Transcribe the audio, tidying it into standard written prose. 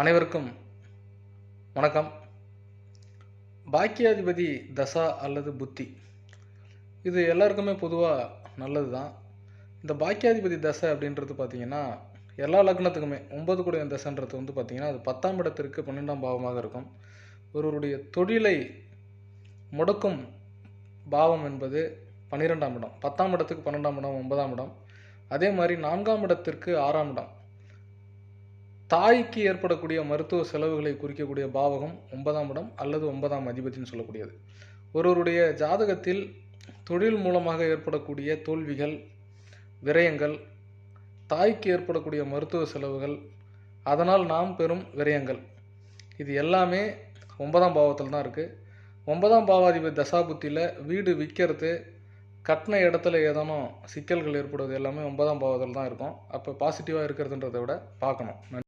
அனைவருக்கும் வணக்கம். பாக்கியாதிபதி தசா அல்லது புத்தி இது எல்லாருக்குமே பொதுவாக நல்லது தான். இந்த பாக்கியாதிபதி தசை அப்படின்றது பார்த்திங்கன்னா எல்லா லக்னத்துக்குமே 9 கூடிய தசைன்றது பார்த்திங்கன்னா அது 10ஆம் இடத்திற்கு 12ஆம் பாவமாக இருக்கும். ஒருவருடைய தொழிலை முடக்கும் பாவம் என்பது 12ஆம் இடம், 10ஆம் இடத்துக்கு 12ஆம் இடம் 9ஆம் இடம், அதே மாதிரி 4ஆம் இடத்திற்கு 6ஆம் இடம். தாய்க்கு ஏற்படக்கூடிய மருத்துவ செலவுகளை குறிக்கக்கூடிய பாவகம் 9ஆம் இடம் அல்லது 9ஆம் அதிபதினு சொல்லக்கூடியது. ஒருவருடைய ஜாதகத்தில் தொழில் மூலமாக ஏற்படக்கூடிய தோல்விகள், விரயங்கள், தாய்க்கு ஏற்படக்கூடிய மருத்துவ செலவுகள், அதனால் நாம் பெறும் விரயங்கள், இது எல்லாமே 9ஆம் பாவத்தில் தான் இருக்குது. 9ஆம் பாவாதிபதி தசாபுத்தியில் வீடு விற்கிறது, கட்டின இடத்துல ஏதானும் சிக்கல்கள் ஏற்படுவது எல்லாமே 9ஆம் பாவத்தில் தான் இருக்கும். அப்போ பாசிட்டிவாக இருக்கிறதுன்றதை விட பார்க்கணும்.